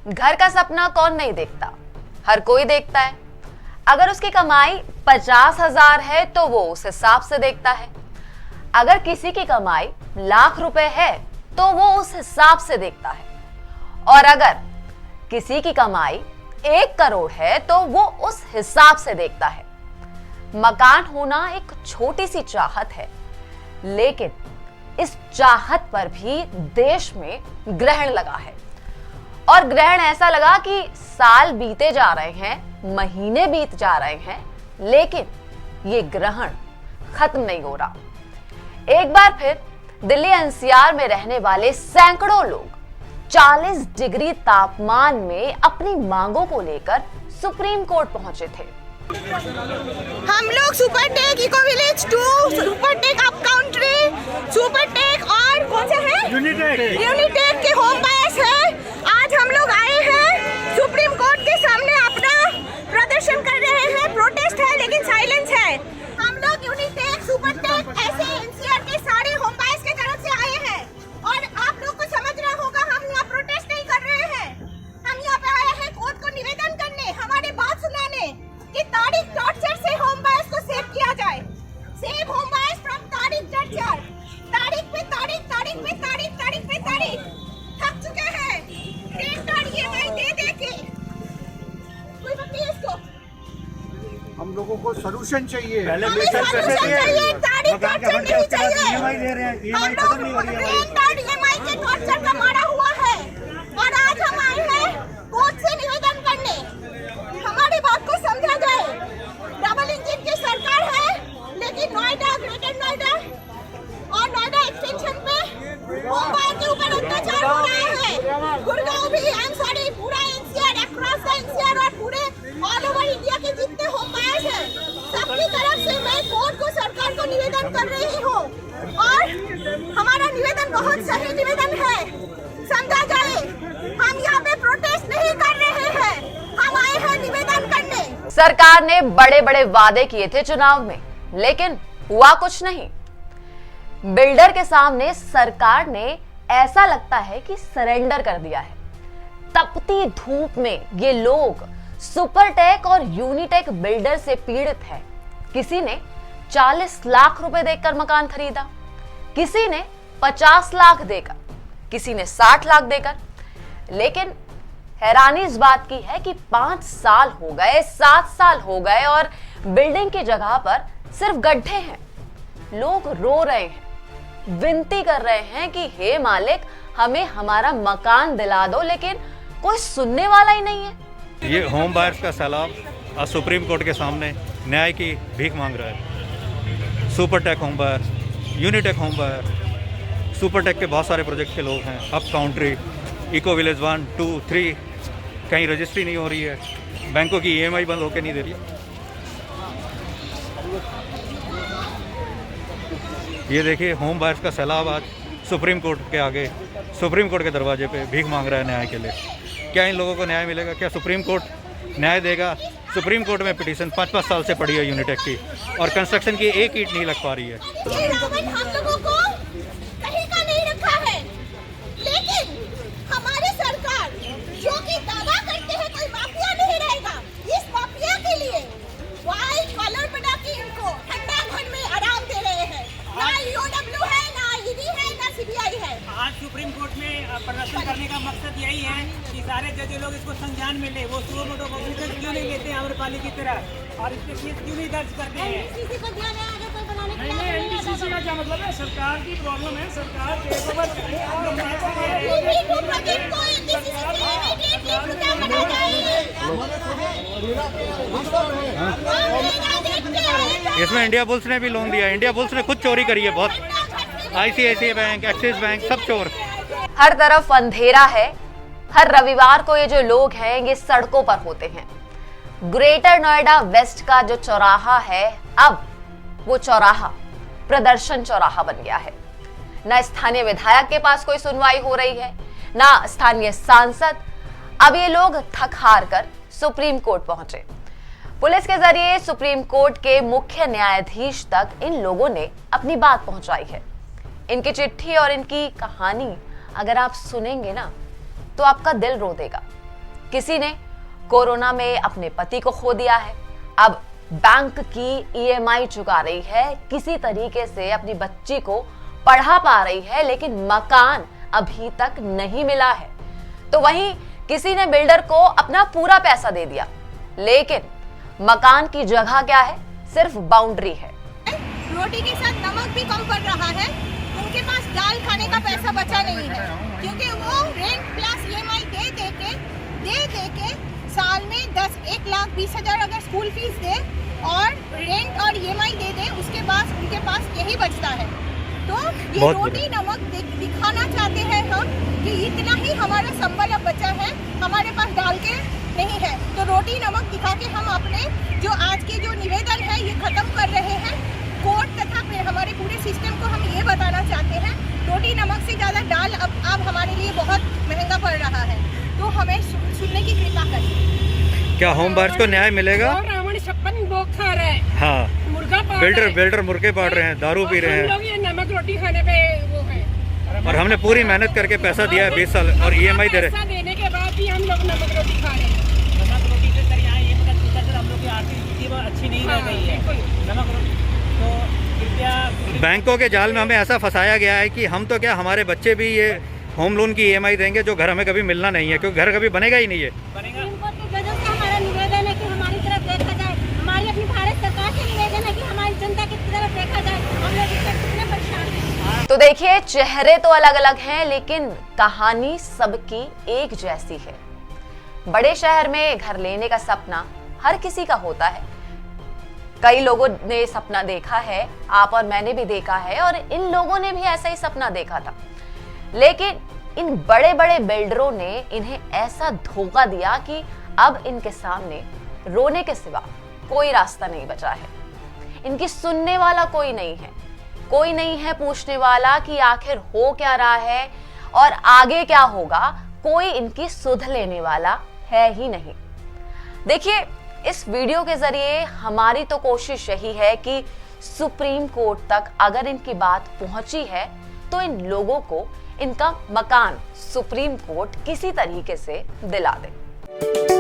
घर का सपना कौन नहीं देखता, हर कोई देखता है। अगर उसकी कमाई 50,000 है तो वो उस हिसाब से देखता है। अगर किसी की कमाई लाख रुपए है तो वो उस हिसाब से देखता है। और अगर किसी की कमाई 1 करोड़ है तो वो उस हिसाब से देखता है। मकान होना एक छोटी सी चाहत है, लेकिन इस चाहत पर भी देश में ग्रहण लगा है। और ग्रहण ऐसा लगा कि साल बीते जा रहे हैं, महीने बीत जा रहे हैं, लेकिन ये ग्रहण खत्म नहीं हो रहा। एक बार फिर दिल्ली एनसीआर में रहने वाले सैकड़ों लोग 40 डिग्री तापमान में अपनी मांगों को लेकर सुप्रीम कोर्ट पहुंचे थे। हम लोग Supertech, eco village 2, Supertech up country, Supertech और कौन सा है यूनिटेक के होम बायर्स है। आज हम लोग आए हैं सुप्रीम कोर्ट के सामने, अपना प्रदर्शन कर रहे हैं। प्रोटेस्ट है लेकिन साइलेंस है। हम लोग यूनिटेक, सुपरटेक ऐसे एनसीआर के सारे होम बायर्स के तरफ से आए हैं। और आप लोग को समझना होगा, हम यहाँ प्रोटेस्ट नहीं कर रहे हैं। हम यहाँ पे आए हैं कोर्ट को निवेदन करने, हमारी बात सुनाने कि तारीख टॉर्चर से होम बायर्स को सेव किया जाए। सेव होम बायर्स फ्रॉम तारीख टॉर्चर। तारीख पे तारीख, तारीख पे तारीख, तारीख पे तारीख, थक चुके हैं रेंट और ईएमआई दे दे के। कोई बात नहीं, इसको हम लोगों को सॉल्यूशन चाहिए। पहले बेशक पैसे चाहिए, तारीख टॉर्चर नहीं चाहिए। ईएमआई दे रहे हैं, ईएमआई हम खत्म नहीं हो रही है। रेंट और ईएमआई के टॉर्चर का मारा हुआ है। और आज हम आए हैं कोर्ट से निवेदन करने, हमारी बात को समझा जाए। डबल इंजन की सरकार है, लेकिन नोएडा, ग्रेटर नोएडा और नोएडा एक्सटेंशन पे मुंबई के ऊपर अत्याचार हो रहा है। गुड़गांव भी, आई एम सॉरी, पूरा एनसीआर, अक्रॉस द एनसीआर और पूरे ऑल ओवर इंडिया के जितने होम बायर्स हैं, सबकी तरफ से मैं कोर्ट को, सरकार को निवेदन कर रही हूँ। और हमारा निवेदन बहुत सही निवेदन है, समझा जाए। हम यहाँ पे प्रोटेस्ट नहीं कर रहे हैं, हम आए हैं निवेदन करने। सरकार ने बड़े बड़े वादे किए थे चुनाव में, लेकिन हुआ कुछ नहीं। बिल्डर के सामने सरकार ने ऐसा लगता है कि सरेंडर कर दिया है। तपती धूप में ये लोग सुपरटेक और यूनिटेक बिल्डर से पीड़ित है। किसी ने 40 लाख रुपए देकर मकान खरीदा, किसी ने 50 लाख देकर, किसी ने 60 लाख देकर। लेकिन हैरानी इस बात की है कि 5 साल हो गए, 7 साल हो गए और बिल्डिंग की जगह पर सिर्फ गड्ढे हैं। लोग रो रहे हैं, विनती कर रहे हैं कि हे मालिक, हमें हमारा मकान दिला दो, लेकिन कोई सुनने वाला ही नहीं है। ये होम बायर्स का सैलाब आज सुप्रीम कोर्ट के सामने न्याय की भीख मांग रहा है। Supertech home buyer, Unitech home buyer, Supertech के बहुत सारे प्रोजेक्ट के लोग हैं। अप काउंट्री, इको विलेज 1, 2, 3, कहीं रजिस्ट्री नहीं हो रही है, बैंकों की ईएमआई बंद होकर नहीं दे रही है। ये देखिए होम बायर्स का सैलाब आज सुप्रीम कोर्ट के आगे, सुप्रीम कोर्ट के दरवाजे पे भीख मांग रहा है न्याय के लिए। क्या इन लोगों को न्याय मिलेगा? क्या सुप्रीम कोर्ट न्याय देगा? सुप्रीम कोर्ट में पिटीशन 5-5 साल से पड़ी है यूनिटेक की, और कंस्ट्रक्शन की एक ईंट नहीं लग पा रही है। हम लोगों को कहीं का नहीं रखा है, लेकिन हमारी सरकार जो कि दावा करते हैं कोई माफिया नहीं रहेगा, इस माफिया के लिए व्हाइट कॉलर बना के इनको ठंडा घर में आराम दे रहे हैं। ना ईओडब्ल्यू है, ना ईडी है, ना सीबीआई है। आज सुप्रीम कोर्ट में प्रदर्शन करने का मकसद यही है कि सारे जज लोग इसको संज्ञान में ले। वो सुओ मोटो कॉग्निशन क्यों नहीं लेते हैं आम्रपाली की तरह, और इस पे केस क्यों नहीं दर्ज करते हैं? एनसीसी को दिया गया आगे कोई बनाने के नहीं, एनसीसी का क्या मतलब है? सरकार की प्रॉब्लम है, सरकार टेक ओवर करे और इसमें इंडिया बुल्स ने भी लोन दिया। इंडिया बुल्स ने खुद चोरी करी है बहुत। आईसीआईसीआई बैंक, एक्सिस बैंक, सब चोर। हर तरफ अंधेरा है। हर रविवार को ये जो लोग हैं ये सड़कों पर होते हैं। ग्रेटर नोएडा वेस्ट का जो चौराहा है, अब वो चौराहा प्रदर्शन चौराहा बन गया है। ना स्थानीय विधायक के पास कोई सुनवाई हो रही है, ना स्थानीय सांसद। अब ये लोग थक हार कर सुप्रीम कोर्ट पहुंचे। पुलिस के जरिए सुप्रीम कोर्ट के मुख्य न्यायाधीश तक इन लोगों ने अपनी बात पहुंचाई है। इनकी चिट्ठी और इनकी कहानी अगर आप सुनेंगे ना तो आपका दिल रो देगा। किसी ने कोरोना में अपने पति को खो दिया है, अब बैंक की ईएमआई चुका रही है, किसी तरीके से अपनी बच्ची को पढ़ा पा रही है, लेकिन मकान अभी तक नहीं मिला है। तो वहीं किसी ने बिल्डर को अपना पूरा पैसा दे दिया, लेकिन मकान की जगह क्या है, सिर्फ बाउंड्री है। रोटी के साथ नमक भी कम पड़ रहा है, उनके पास दाल खाने का पैसा बचा नहीं है, क्योंकि वो रेंट प्लस ईएमआई दे के साल में 1,20,000 अगर स्कूल फीस दे और रेंट और ईएमआई दे उसके बाद उनके पास यही बचता है। तो ये रोटी नमक दिखाना चाहते हैं हम कि इतना ही हमारा संबल अब बचा है, हमारे पास डाल के नहीं है। तो रोटी नमक दिखा के हम अपने जो आज के जो निवेदन है ये खत्म कर रहे हैं। कोर्ट तथा हमारे पूरे सिस्टम को हम ये बताना चाहते हैं, रोटी नमक से ज़्यादा दाल अब हमारे लिए बहुत महंगा पड़ रहा है। तो हमें सुनने की कृपा करिए। क्या होम बायर्स को न्याय मिलेगा? रावण 56 लोग खा रहे हैं। हाँ, मुर्गा पाल रहे हैं। बिल्डर मुर्गे पाल रहे हैं, दारू पी रहे हैं। हम लोग ये नमक रोटी खाने पे वो है। और हमने पूरी मेहनत करके पैसा दिया है 20 साल और ईएमआई दे रहे हैं। पैसा देने के बाद भी हम लोग नमक रोटी खा रहे हैं। नमक रोटी से सर यहाँ ये पता चलता है सर हम लोग की आर्थिक स्थिति बहुत अच्छी नहीं रह गई है। नमक रोटी तो कृपया बैंकों के जाल में हमें ऐसा फंसाया गया है कि हम तो क्या, हमारे बच्चे भी ये होम लोन की ईएमआई देंगे जो घर हमें कभी मिलना नहीं है, क्योंकि घर कभी बनेगा ही नहीं है। बनेगा। हमारा निवेदन है कि हमारी तरफ देखा जाए, हमारी अपनी भारत सरकार से निवेदन है कि हमारी जनता की तरफ देखा जाए। हम लोग इससे कितने परेशान हैं। तो देखिए, चेहरे तो अलग अलग हैं, लेकिन कहानी सबकी एक जैसी है। बड़े शहर में घर लेने का सपना हर किसी का होता है। कई लोगों ने सपना देखा है, आप और मैंने भी देखा है, और इन लोगों ने भी ऐसा ही सपना देखा था। लेकिन इन बड़े बड़े बिल्डरों ने इन्हें ऐसा धोखा दिया कि अब इनके सामने रोने के सिवा कोई रास्ता नहीं बचा है। इनकी सुनने वाला कोई नहीं है पूछने वाला कि आखिर हो क्या रहा है और आगे क्या होगा। कोई इनकी सुध लेने वाला है ही नहीं। देखिए, इस वीडियो के जरिए हमारी तो कोशिश यही है कि सुप्रीम कोर्ट तक अगर इनकी बात पहुंची है तो इन लोगों को इनका मकान सुप्रीम कोर्ट किसी तरीके से दिला दे।